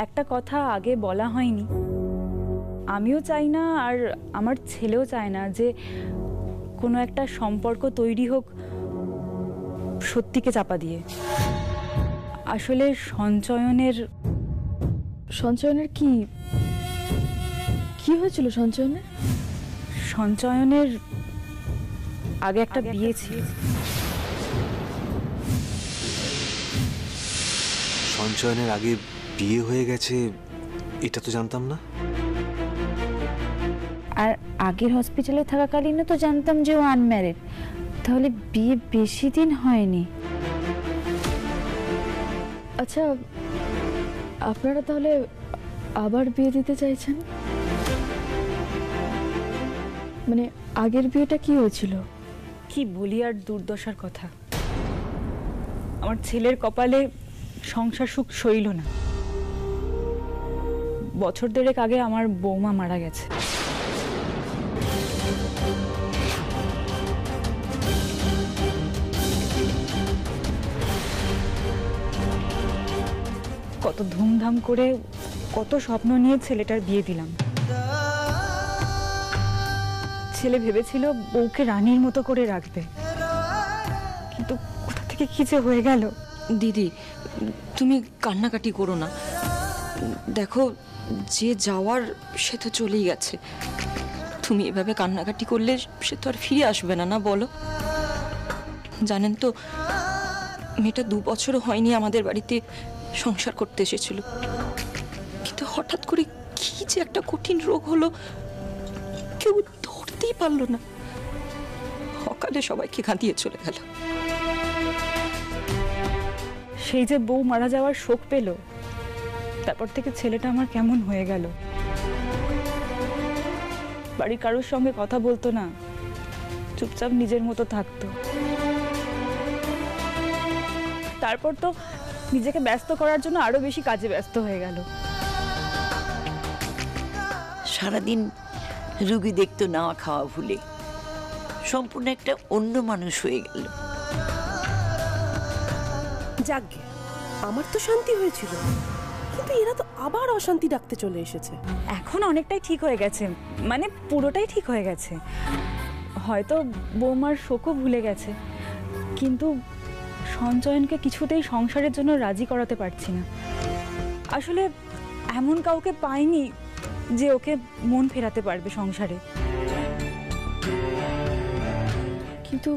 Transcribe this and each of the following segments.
একটা কথা আগে বলা হয়নি, আমিও চাই না আর আমার ছেলেও চায় না যে কোনো একটা সম্পর্ক তৈরি হোক সত্যিকে চাপা দিয়ে। আসলে সঞ্চয়নের কি হয়েছিল? সঞ্চয়নের আগে একটা বিয়ে ছিল। সঞ্চয়নের আগে বিয়ে হয়ে গেছে এটা তো জানতাম না। আর আগের হসপিটালে থাকাকালীনও তো জানতাম যে ও আনম্যারিড, তাহলে বিয়ে বেশি দিন হয়নি। আচ্ছা, আপনারা তাহলে আবার বিয়ে দিতে চাইছেন? মানে আগের বিয়েটা কি হয়েছিল? কি বলি আর দুর্দশার কথা, আমার ছেলের কপালে সংসার সুখ সইল না। বছর দেড়েক আগে আমার বৌমা মারা গেছে। কত ধুমধাম করে কত স্বপ্ন নিয়ে ছেলেটার বিয়ে দিলাম। ছেলে ভেবেছিল বউকে রানীর মতো করে রাখবে, কিন্তু কোথা থেকে কি যে হয়ে গেল। দিদি, তুমি কান্নাকাটি করো না। দেখো, যে যাওয়ার সে তো চলেই গেছে। তুমি এভাবে কান্নাকাটি করলে সে তো আর ফিরে আসবে না, না বলো? জানেন তো, মেয়েটা 2 বছরও হয়নি আমাদের বাড়িতে সংসার করতে এসেছিল, কিন্তু হঠাৎ করে কি যে একটা কঠিন রোগ হলো, কেউ ধরতেই পারলো না। অকালে সবাইকে কাঁদিয়ে চলে গেল। সেই যে বউ মারা যাওয়ার শোক পেল, তারপর থেকে ছেলেটা আমার কেমন হয়ে গেল। বাড়ির কারোর সঙ্গে কথা বলতো না, চুপচাপ নিজের মতো থাকতো। তারপর তো নিজেকে ব্যস্ত করার জন্য আরো বেশি কাজে ব্যস্ত হয়ে গেল। সারাদিন রুগী দেখতো নাওয়া খাওয়া ভুলে, সম্পূর্ণ একটা অন্য মানুষ হয়ে গেল। যাকগে, আমার তো শান্তি হয়েছিল, কিন্তু এরা তো আবার অশান্তি ডাকতে চলে এসেছে। এখন অনেকটাই ঠিক হয়ে গেছে, মানে পুরোটাই ঠিক হয়ে গেছে। হয়তো বৌমার শোকও ভুলে গেছে, কিন্তু সঞ্চয়নকে কিছুতেই সংসারের জন্য রাজি করাতে পারছি না। আসলে এমন কাউকে পাইনি যে ওকে মন ফেরাতে পারবে সংসারে। কিন্তু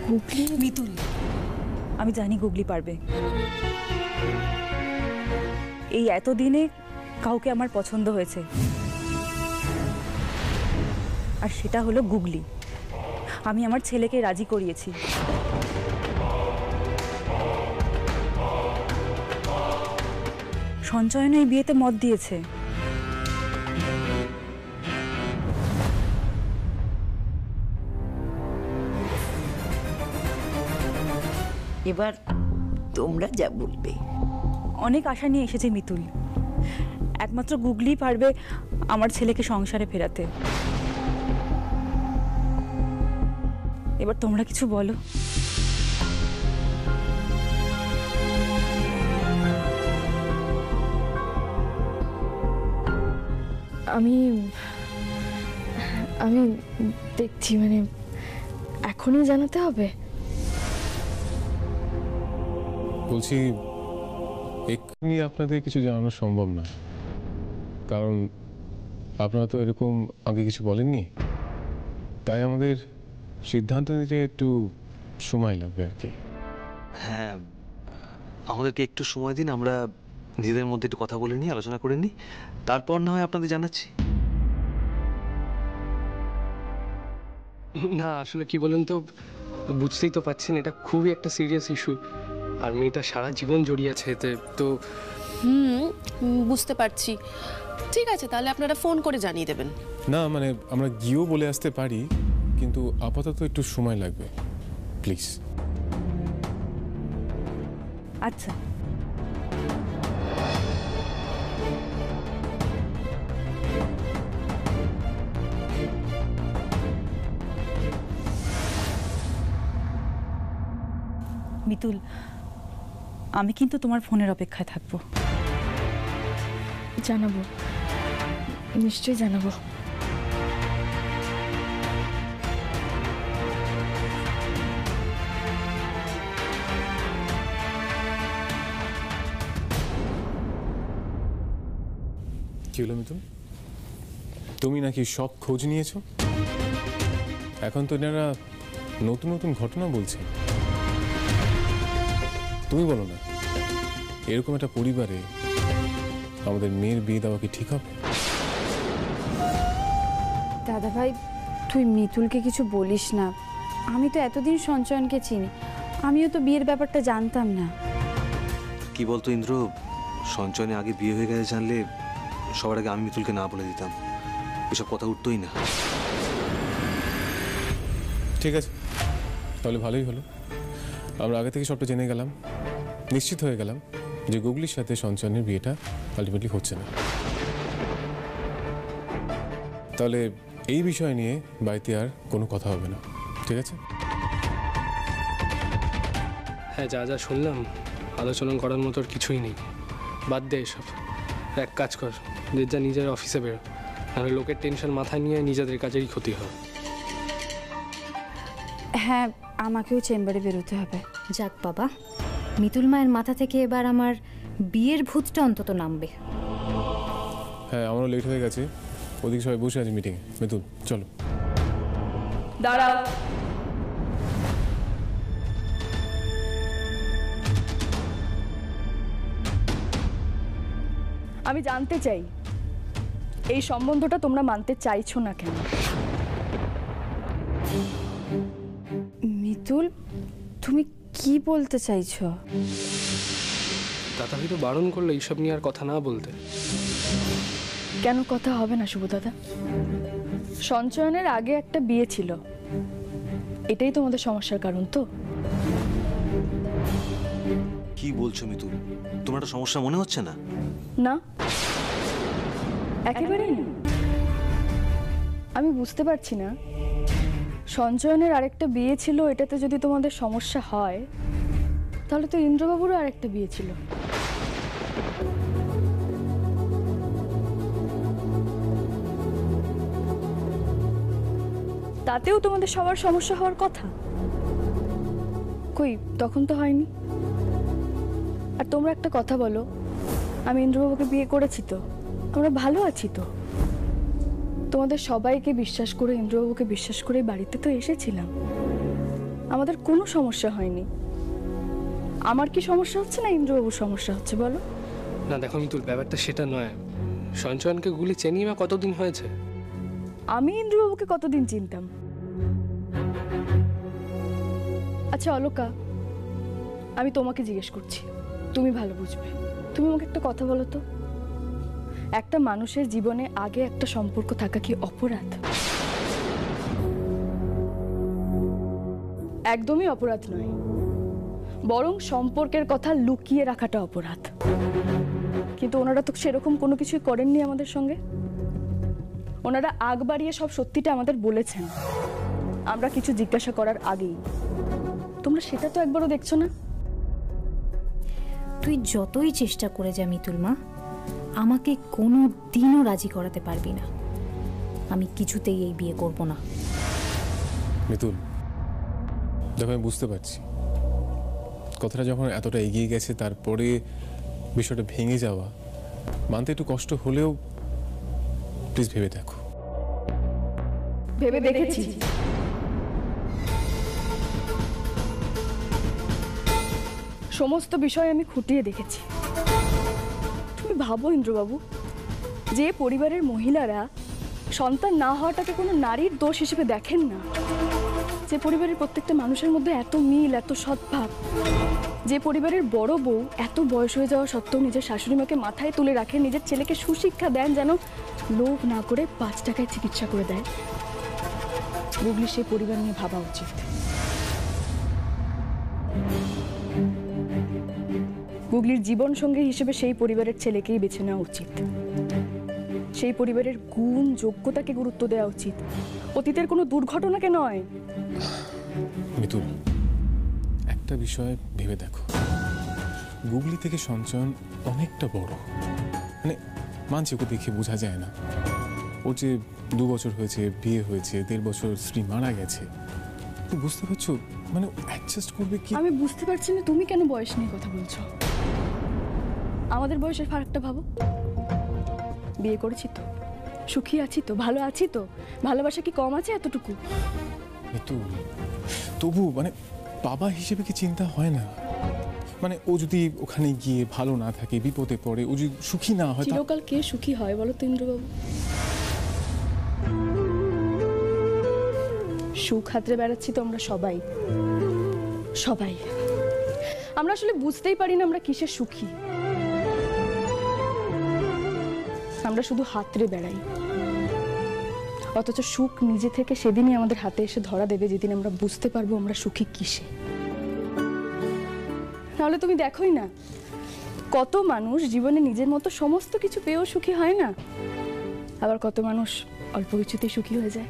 গুগলি, মিতুল, আমি জানি গুগলি পারবে। এই এতদিনে কাউকে আমার পছন্দ হয়েছে, আর সেটা হলো গুগলি। আমি আমার ছেলেকে রাজি করিয়েছি। সঞ্চয়ন এই বিয়েতে মত দিয়েছে। এবার তোমরা যা বলবে। অনেক আশা নিয়ে এসেছে মিতুল, একমাত্র গুগলি পারবে আমার ছেলেকে সংসারে ফেরাতে। এবার তোমরা কিছু বলো। আমি দেখছি, মানে এখনই জানাতে হবে? বলছি, এক্ষুনি আপনাদের কিছু জানানো সম্ভব না, কারণ আপনারা তো এরকম আগে কিছু বলেননি। তাই আমাদের সিদ্ধান্ত নিতে একটু সময় লাগবে আর কি। হ্যাঁ, আমাদেরকে একটু সময় দিন, আমরা নিজেদের মধ্যে একটু কথা বলে নিই, আলোচনা করে নিই, তারপর না হয় আপনাদের জানাচ্ছি। না, আসলে কি বলুন তো, বুঝতেই তো পাচ্ছেন এটা খুবই একটা সিরিয়াস ইস্যু, আর মেয়েটা সারা জীবন জড়িয়ে আছে এতে। তো বুঝতে পারছি। ঠিক আছে, তাহলে আপনারা ফোন করে জানিয়ে দেবেন। না মানে আমরা গিয়েও বলে আসতে পারি, কিন্তু আপাতত একটু সময় লাগবে, প্লিজ। আচ্ছা, মিতুল, আমি কিন্তু তোমার ফোনের অপেক্ষায় থাকবো। জানাবো, নিশ্চয়ই জানাবো। কি হলো মিতুল, তুমি নাকি সব খোঁজ নিয়েছো? এখন তো এনারা নতুন নতুন ঘটনা বলছে। তুমি বলো না, এরকম একটা পরিবারে আমাদের মেয়ের বিয়ে দেওয়া কি ঠিক হবে? দাদা ভাই, তুই মিতুলকে কিছু বলিস না। আমি তো এতদিন সঞ্চয়নকে চিনি, আমিও তো বিয়ের ব্যাপারটা জানতাম না। কি বলতো ইন্দ্র, সঞ্চয়নে আগে বিয়ে হয়ে গেছে জানলে সবার আগে আমি মিতুলকে না বলে দিতাম, এসব কথা উঠতোই না। ঠিক আছে, তাহলে ভালোই হলো। আমরা আগে থেকে সবটা জেনে গেলাম, নিশ্চিত হয়ে গেলাম যে গুগলির সাথে সঞ্চয়নের বিয়েটা আলটিমেটলি হচ্ছে না। তাহলে এই বিষয় নিয়ে বাড়িতে আর কোনো কথা হবে না, ঠিক আছে? হ্যাঁ, যা যা শুনলাম আলোচনা করার মতো কিছুই নেই। বাদ দে এসব, এক কাজ কর, যে যা নিজের অফিসে বেরো, নাহলে লোকের টেনশন মাথায় নিয়ে নিজেদের কাজেরই ক্ষতি হয়। হ্যাঁ, আমাকেও চেম্বারে বেরোতে হবে। যাক বাবা, মিতুল মায়ের মাথা থেকে এবার আমার বিয়ের ভূতটা অন্তত নামবে। হ্যাঁ, আমারও লেট হয়ে গেছে, ওদিকে সবাই বসে আছে মিটিংয়ে। মিতুল চলো। দাঁড়াও, আমি জানতে চাই এই সম্বন্ধটা তোমরা মানতে চাইছো না কেন? মিতুল, তুমি কি বলতে চাইছো? দাদাভাই তো বারণ করলো এইসব নিয়ে আর কথা না বলতে। কেন কথা হবে না শুভ দাদা? সঞ্চয়নের আগে একটা বিয়ে ছিল, এটাই তোমাদের সমস্যার কারণ তো? কি বলছো মিতুল, তোমার একটা সমস্যা মনে হচ্ছে না? না, একেবারেই না। আমি বুঝতে পারছি না, সঞ্চয়নের আরেকটা বিয়ে ছিল এটাতে যদি তোমাদের সমস্যা হয়, তাহলে তো ইন্দ্রবাবুরও আরেকটা বিয়ে ছিল। তাতেও তোমাদের সবার সমস্যা হওয়ার কথা। কই, তখন তো হয়নি। আর তোমরা একটা কথা বলো, আমি ইন্দ্রবাবুকে বিয়ে করেছি তো, আমরা ভালো আছি তো। তোমাদের সবাইকে বিশ্বাস করে, ইন্দ্রবাবুকে বিশ্বাস করে বাড়িতে তো এসেছিলাম, আমাদের কোনো সমস্যা হয়নি। আমার কি সমস্যা হচ্ছে না ইন্দ্রবাবুর সমস্যা হচ্ছে বলো? না দেখো মিতুল, ব্যাপারটা সেটা নয়। সঞ্চয়নকে গুলি চেনি বা কতদিন হয়েছে? আমি ইন্দ্রবাবুকে কতদিন চিনতাম? আচ্ছা অলকা, আমি তোমাকে জিজ্ঞেস করছি, তুমি ভালো বুঝবে। তুমি আমাকে একটা কথা বলো তো, একটা মানুষের জীবনে আগে একটা সম্পর্ক থাকা কি অপরাধ? একদমই অপরাধ নয়, বরং সম্পর্কের কথা লুকিয়ে রাখাটা অপরাধ। কিন্তু ওনারা তো সেরকম কোনো কিছুই করেননি আমাদের সঙ্গে। ওনারা আগ বাড়িয়ে সব সত্যিটা আমাদের বলেছেন, আমরা কিছু জিজ্ঞাসা করার আগেই। তোমরা সেটা তো একবারও দেখছো না। তুই যতই চেষ্টা করে যা মিতুল মা, আমাকে কোনো দিনও রাজি করাতে পারবি না। আমি কিছুতেই এই বিয়ে করব না। মিতুল দেখো, আমি বুঝতে পারছি কথাটা যখন এতটা এগিয়ে গেছে, তারপরে বিষয়টা ভেঙে যাওয়া মানতে একটু কষ্ট হলেও প্লিজ ভেবে দেখো। ভেবে দেখেছি, সমস্ত বিষয় আমি খুঁটিয়ে দেখেছি। তুমি ভাবো ইন্দ্রবাবু, যে পরিবারের মহিলারা সন্তান না হওয়াটাকে কোনো নারীর দোষ হিসেবে দেখেন না, যে পরিবারের প্রত্যেকটা মানুষের মধ্যে এত মিল, এত সদ্ভাব, যে পরিবারের বড় বউ এত বয়স হয়ে যাওয়া সত্ত্বেও নিজের শাশুড়ি মাকে মাথায় তুলে রাখে, নিজের ছেলেকে সুশিক্ষা দেন যেন লোভ না করে 5 টাকায় চিকিৎসা করে দেয়, গুগলি সেই পরিবার নিয়ে ভাবা উচিত। গুগলির জীবন সঙ্গী হিসেবে সেই পরিবারের ছেলেকেই বেছে নেওয়া উচিত। সেই পরিবারের গুণ যোগ্যতাকে গুরুত্ব দেওয়া উচিত, অতীতের কোনো দুর্ঘটনাকে নয়। মিতুল একটা বিষয় ভেবে দেখো, গুগলি থেকে সঞ্চয়ন অনেকটা বড়, মানে মানছি, ওকে দেখে বোঝা যায় না। ওর যে 2 বছর হয়েছে, বিয়ে হয়েছে, 1.5 বছর স্ত্রী মারা গেছে, তো বুঝতে পারছো মানে অ্যাডজাস্ট করবে কি? আমি বুঝতে পারছি না তুমি কেন বয়স নিয়ে কথা বলছো। আমাদের বয়সের ফারাকটা ভাবো। বিয়ে করেছি তো, সুখী আছি তো, ভালো আছি তো, ভালোবাসা কি কম আছে এতটুকু? তবু মানে বাবা হিসেবে কি চিন্তা হয় না? মানে ও যদি ওখানে গিয়ে ভালো না থাকে, বিপদে পড়ে, ও যদি সুখী না হয়, চিরকাল কে সুখী হয় বলো তো ইন্দ্রবাবু? সুখ হাতড়ে বেড়াচ্ছি তো আমরা সবাই সবাই। আমরা আসলে বুঝতেই পারি না আমরা কিসের সুখী। আমরা শুধু হাতড়ে বেড়াই, অথচ সুখ নিজে থেকে সেদিনই আমাদের হাতে এসে ধরা দেবে, যেদিন আমরা বুঝতে পারবো আমরা সুখী কিসে। তাহলে তুমি দেখোই না কত মানুষ জীবনে নিজের মতো সমস্ত কিছু পেয়েও সুখী হয় না, আবার কত মানুষ অল্প কিছুতে সুখী হয়ে যায়।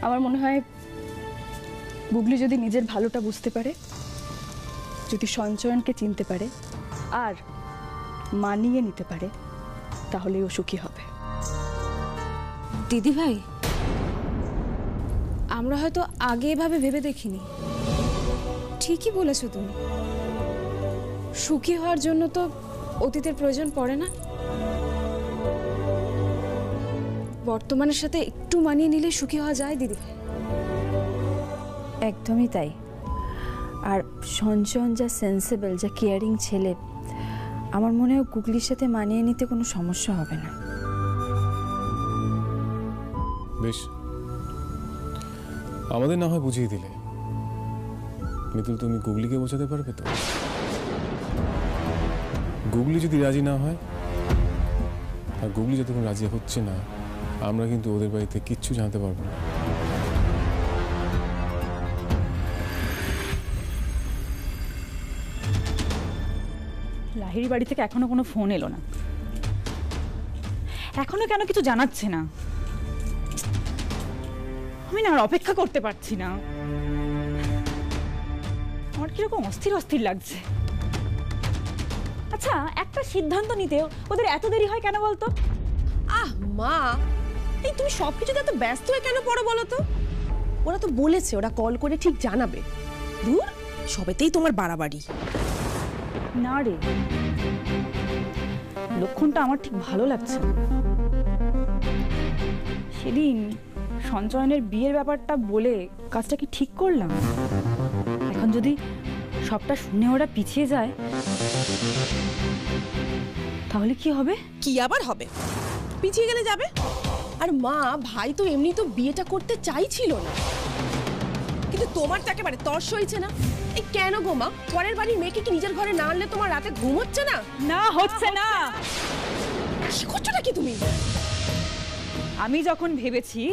আমার মনে হয় বুবলি যদি নিজের ভালোটা বুঝতে পারে, যদি সঞ্চয়নকে চিনতে পারে আর মানিয়ে নিতে পারে, তাহলে ও সুখী হবে। দিদি ভাই, আমরা হয়তো আগে এভাবে ভেবে দেখিনি। ঠিকই বলেছো তুমি, সুখী হওয়ার জন্য তো অতীতের প্রয়োজন পড়ে না, বর্তমানের সাথে একটু মানিয়ে নিলে সুখী হওয়া যায় দিদি ভাই। একদমই তাই। আর সঞ্চয়ন যা সেন্সেবল, যা কেয়ারিং ছেলে, আমার মনে হয় গুগলির সাথে মানিয়ে নিতে কোনো সমস্যা হবে না। বেশ, আমাদের না হয় বুঝিয়ে দিলে। মিতুল, তুমি গুগলিকে বোঝাতে পারবে তো? গুগলি যদি রাজি না হয়, আর গুগলি যতক্ষণ রাজি হচ্ছে না, আমরা কিন্তু ওদের বাড়িতে কিচ্ছু জানতে পারবো না। লাহিড়ি বাড়ি থেকে এখনো কোনো ফোন এলো না, এখনো কেন কিছু জানাচ্ছে না। আমি না আর অপেক্ষা করতে পারছি না, আমার কিরকম অস্থির অস্থির লাগছে। আচ্ছা, একটা সিদ্ধান্ত নিতে ওদের এত দেরি হয় কেন বলতো? মা, এই তুমি সবকিছুতে এত ব্যস্ত হয়ে কেন পড়ো বলো তো? ওরা তো বলেছে ওরা কল করে ঠিক জানাবে। দূর, সবেতেই তোমার বাড়াবাড়ি। না রে, লক্ষণটা আমার ঠিক ভালো লাগছে। সেদিন সঞ্চয়নের বিয়ের ব্যাপারটা বলে কাজটা কি ঠিক করলাম? এখন যদি সবটা শুনে ওরা পিছিয়ে যায়, তাহলে কি হবে? কি আবার হবে? পিছিয়ে গেলে যাবে। আর মা, ভাই তো এমনি তো বিয়েটা করতে চাইছিল না, কিন্তু তোমার তো একেবারে তর্স হয়েছে না। এই কেন গো মা, পরের বাড়ির মেয়েকে কি নিজের ঘরে না আনলে তোমার রাতে ঘুম হচ্ছে না? না, হচ্ছে না। কি করছো নাকি তুমি? আমি যখন ভেবেছি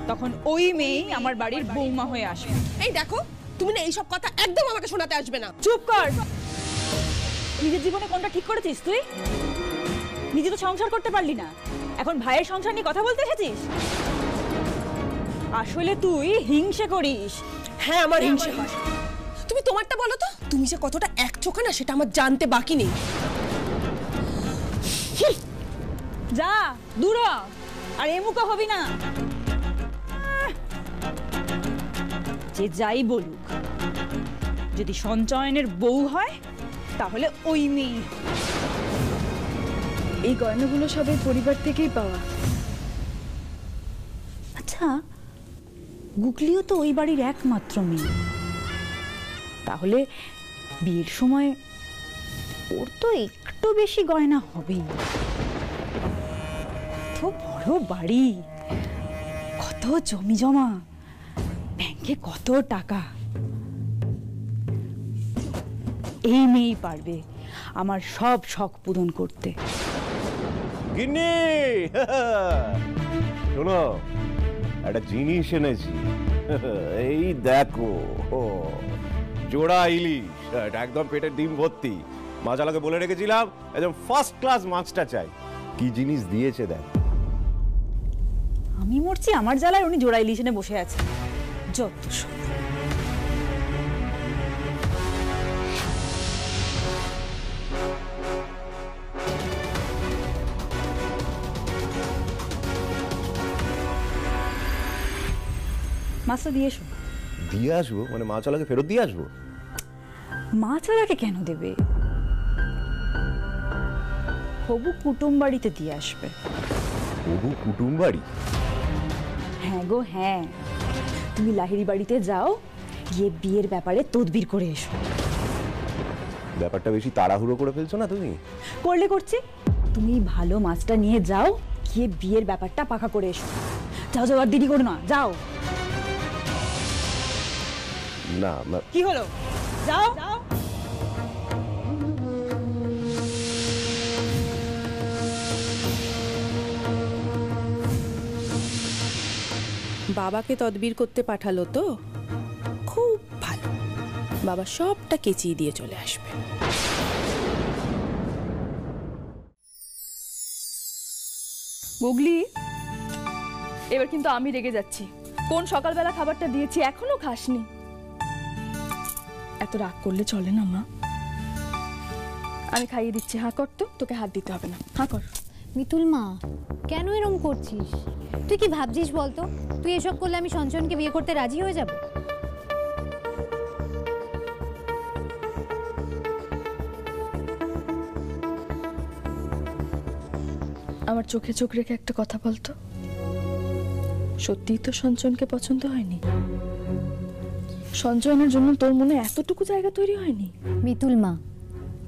তখন ওই মেয়েই আমার বাড়ির বৌমা হয়ে আসবে। এই দেখো, তুমি না এইসব কথা একদম আমাকে শোনাতে আসবে না। চুপ কর। নিজের জীবনে কোনটা ঠিক করেছিস তুই? নিজে তো সংসার করতে পারলি না, এখন ভাইয়ের সংসার নিয়ে কথা বলতে এসেছিস? আসলে তুই হিংসে করিস। হ্যাঁ, আমার হিংসে হয়। তুমি তোমারটা বলো তো, তুমি যে কতটা একচোখা না সেটা আমার জানতে বাকি নেই। যা দূর হ, আর এমুকা হবি না। যে যাই বলুক, যদি সঞ্চয়নের বউ হয় তাহলে ওই মেয়ে। এই গয়নাগুলো সবাই পরিবার থেকেই পাওয়া। আচ্ছা, গুগলিও তো ওই বাড়ির একমাত্র মেয়ে, তাহলে বিয়ের সময় ওর তো একটু বেশি গয়না হবেই। তো বড় বাড়ি, কত জমি জমা, ব্যাংকে কত টাকা, এই মেয়েই পারবে আমার সব শখ পূরণ করতে। গিন্নি, শোনো, একটা জিনিস এনেছি। এই দেখো, জোড়া ইলিশ, একদম পেটের ডিম ভর্তি। মাছালাকে বলে রেখেছিলাম একদম ফার্স্ট ক্লাস মাছটা চাই। কি জিনিস দিয়েছে দেখ। আমি মরছি আমার জ্বালায়, উনি জোড়া ইলিশ এনে বসে আছে। যত সব। মাছটা দিয়ে এসো। দিয়ে আসবো মানে মাছওয়ালাকে ফেরত দিয়ে আসবো? মাছওয়ালাকে কেন দেবে, হবু কুটুম বাড়িতে দিয়ে আসবে। হবু কুটুম বাড়ি? হ্যাঁ গো হ্যাঁ, তুমি লাহিড়ী বাড়িতে যাও, গিয়ে বিয়ের ব্যাপারে তদবির করে এসো। ব্যাপারটা বেশি তাড়াহুড়ো করে ফেলছো না তুমি? করলে করছি, তুমি ভালো মাছটা নিয়ে যাও, গিয়ে বিয়ের ব্যাপারটা পাকা করে এসো। যাও যাও, আর দেরি করো না, যাও। না কি হলো, যাও। বাবাকে তদবির করতে পাঠালো তো, খুব ভালো, বাবা সবটা কেচিয়ে দিয়ে চলে আসবে। গুগলি, এবার কিন্তু আমি রেগে যাচ্ছি। কোন সকালবেলা খাবারটা দিয়েছি এখনো খাসনি। এত রাগ করলে চলে না মা, আমি খাইয়ে দিচ্ছি। হাঁ কর, তো তোকে হাত দিতে হবে না, হাঁ কর। মিতুল মা, কেন এরকম করছিস? তুই কি ভাবছিস বলতো? তুই এসব করলে আমি সঞ্চয়নকে বিয়ে করতে রাজি হয়ে যাব? আমার চোখে চোখ রেখে একটা কথা বলতো, সত্যিই তো সঞ্চয়নকে পছন্দ হয়নি? সঞ্চয়নের জন্য তোর মনে এতটুকু জায়গা তৈরি হয়নি? মিতুল মা,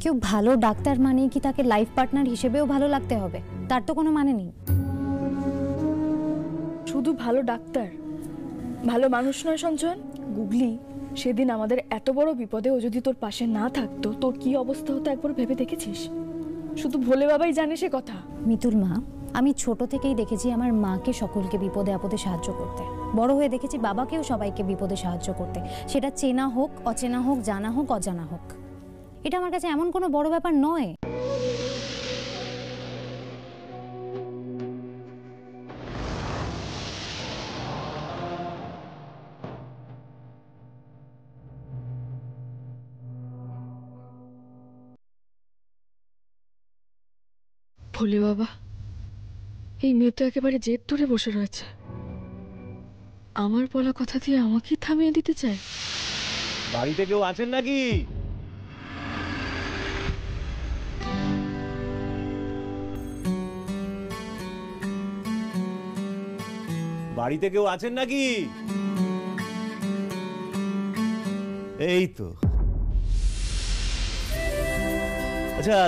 কেউ ভালো ডাক্তার মানে কি তাকে লাইফ পার্টনার হিসেবেও ভালো লাগতে হবে? তার তো কোনো মানে নেই। শুধু ভালো ডাক্তার, ভালো মানুষ নয় সঞ্চয়ন। গুগলি, সেদিন আমাদের এত বড় বিপদে ও যদি তোর পাশে না থাকতো, তোর কি অবস্থা হতো একবার ভেবে দেখেছিস? শুধু ভোলে বাবাই জানে সে কথা। মিতুল মা, আমি ছোট থেকেই দেখেছি আমার মাকে সকলকে বিপদে আপদে সাহায্য করতে, বড় হয়ে দেখেছি বাবাকেও সবাইকে বিপদে সাহায্য করতে, সেটা চেনা হোক অচেনা হোক, জানা হোক অজানা হোক। এটা আমার কাছে এমন কোনো বড় ব্যাপার নয়। ভোলে বাবা, এই মেয়ে তো একেবারে জেদ ধরে বসে রয়েছে। আমার বলা কথা দিয়ে আমাকেই থামিয়ে দিতে চায়। বাড়িতে কেউ আছেন নাকি? বাড়িতে কেউ আছেন নাকি? এই তো। আচ্ছা,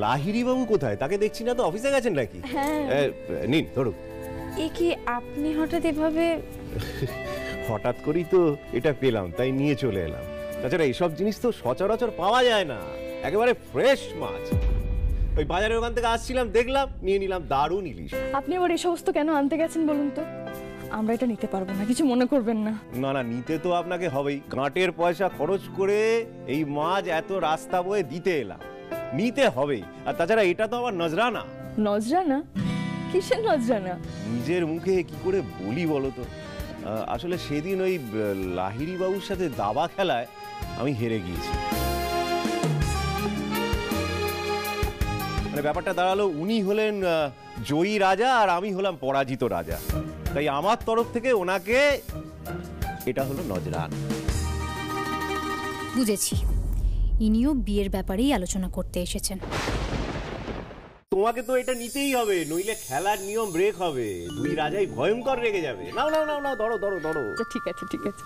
লাহিড়ী বাবু কোথায়? তাকে দেখছি না তো, অফিসে গেছেন নাকি? নিন ধরুন। এ কি আপনি হঠাৎ এভাবে? হঠাৎ করেই তো এটা পেলাম, তাই নিয়ে চলে এলাম। তাছাড়া এইসব জিনিস তো সচরাচর পাওয়া যায় না, একেবারে ফ্রেশ মাছ। ওই বাজারের ওখান থেকে আসছিলাম, দেখলাম, নিয়ে নিলাম। দারুণ ইলিশ। আপনি আবার এই সমস্ত কেন আনতে গেছেন বলুন তো? আমরা এটা নিতে পারবো না, কিছু মনে করবেন না। না না, নিতে তো আপনাকে হবেই। গাঁটের পয়সা খরচ করে এই মাছ এত রাস্তা বয়ে দিতে এলাম, নিতে হবেই। আর তাছাড়া এটা তো আবার নজরানা। নজরানা? কিসের নজরানা? নিজের মুখে কি করে বলি বলো তো? আসলে সেদিন ওই লাহিড়ী বাবুর সাথে দাবা খেলায় আমি হেরে গিয়েছি। মানে ব্যাপারটা দাঁড়ালো, উনি হলেন জয়ী রাজা আর আমি হলাম পরাজিত রাজা। তাই আমার তরফ থেকে ওনাকে এটা হলো নজরান। বুঝেছি, ইনিও বিয়ের ব্যাপারেই আলোচনা করতে এসেছেন। তোমাকে তো এটা নিতেই হবে, নইলে খেলার নিয়ম ব্রেক হবে। দুই রাজাই ভয়ঙ্কর রেগে যাবে। নাও নাও নাও নাও, ধরো ধরো ধরো। ঠিক আছে ঠিক আছে।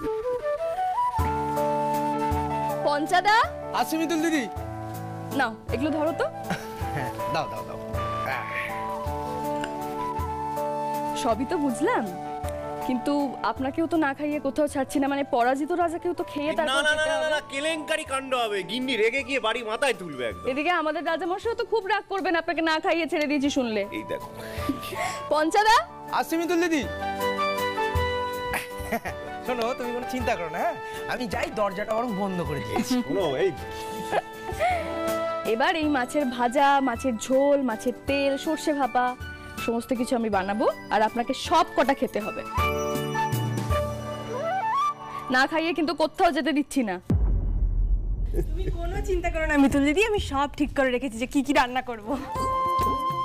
পঞ্চাদা, আসি মিতুল দিদি। নাও এগুলো ধরো তো। হ্যাঁ, দাও দাও দাও। সবই তো বুঝলাম, কিন্তু আপনাকেও তো না খাইয়ে কোথাও ছাড়ছি না। মানে পরাজিত রাজাকেও তো খেয়ে তারপর না না না না না, কেলেঙ্কারি কাণ্ড হবে। গিন্নি রেগে গিয়ে বাড়ি মাথায় তুলবে একদম। এদিকে আমাদের রাজামশাই তো খুব রাগ করবেন আপনাকে না খাইয়ে ছেড়ে দিয়েছি শুনলে। এই দেখো পঞ্চাদা। আসি মিতুল দিদি। শোনো, তুমি কোনো চিন্তা করো না, আমি যাই, দরজাটা বরং বন্ধ করে দিয়েছি। শোনো, এই এবার এই মাছের ভাজা, মাছের ঝোল, মাছের তেল, সর্ষে ভাপা সমস্ত কিছু আমি বানাবো, আর আপনাকে সব কটা খেতে হবে। না খাইয়ে কিন্তু কোথাও যেতে দিচ্ছি না। তুমি কোনো চিন্তা করো না মিতুল দিদি, আমি সব ঠিক করে রেখেছি যে কি কি রান্না করব।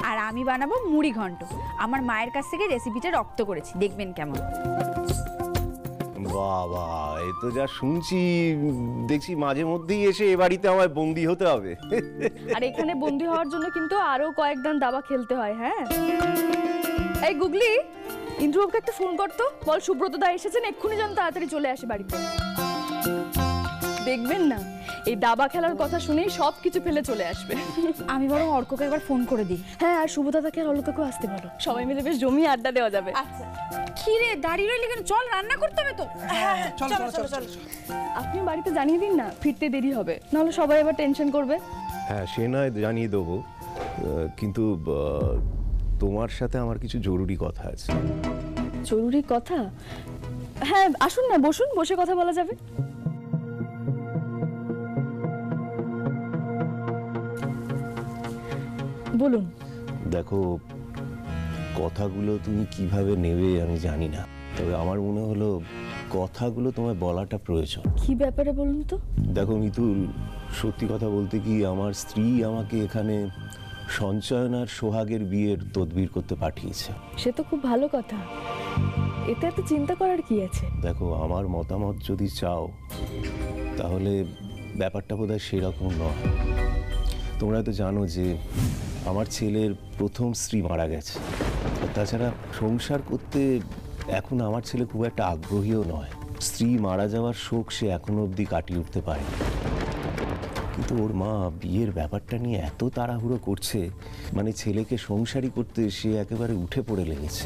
আর আমি বানাবো মুড়ি ঘন্ট। আমার মায়ের কাছ থেকে রেসিপিটা রপ্ত করেছি, দেখবেন কেমন। বাবা, এ তো যা শুনছি দেখছি মাঝে মধ্যেই এসে এ বাড়িতে আমায় বন্দি হতে হবে। আর এখানে বন্দি হওয়ার জন্য কিন্তু আরো কয়েকদান দাবা খেলতে হয়। হ্যাঁ, এই গুগলি, ইন্দ্রবাবুকে একটা ফোন করতো, বল সুব্রত দা এসেছেন, এক্ষুনি যেন তাড়াতাড়ি চলে আসে বাড়িতে। দেখবেন না, এই দাবা খেলার কথা শুনেই সব কিছু ফেলে চলে আসবে। আমি বরং অর্ককে একবার ফোন করে দিই। হ্যাঁ, আর শুভদাদাকে আর অলকাকেও আসতে বলো, সবাই মিলে বেশ জমিয়ে আড্ডা দেওয়া যাবে। আচ্ছা, কি রে দাঁড়িয়ে রইলি কেন? চল, রান্না করতে হবে তো। চলো চলো চলো চলো। আপনি বাড়িতে জানিয়ে দিন না, ফিরতে দেরি হবে, নাহলে সবাই আবার টেনশন করবে। হ্যাঁ, সে নয় জানিয়ে দেবো, কিন্তু তোমার সাথে আমার কিছু জরুরি কথা আছে। জরুরি কথা? হ্যাঁ, আসুন না, বসুন, বসে কথা বলা যাবে। বলুন। দেখো, কথাগুলো তুমি কিভাবে নেবে আমি জানি না, তবে আমার মনে হলো কথাগুলো তোমায় বলাটা প্রয়োজন। কি ব্যাপারে বলুন তো? দেখো মিতুল, সত্যি কথা বলতে কি, আমার স্ত্রী আমাকে এখানে সঞ্চয়ন আর সোহাগের বিয়ের তদবির করতে পাঠিয়েছে। সে তো খুব ভালো কথা, এতে এত চিন্তা করার কি আছে? দেখো, আমার মতামত যদি চাও তাহলে ব্যাপারটা বোধহয় সেরকম নয়। তোমরা তো জানো যে আমার ছেলের প্রথম স্ত্রী মারা গেছে। তাছাড়া সংসার করতে এখন আমার ছেলে খুব একটা আগ্রহীও নয়। স্ত্রী মারা যাওয়ার শোক সে এখনো অবধি কাটিয়ে উঠতে পারেনি। কিন্তু ওর মা বিয়ের ব্যাপারটা নিয়ে এত তাড়াহুড়ো করছে, মানে ছেলেকে সংসারী করতে সে একেবারে উঠে পড়ে লেগেছে।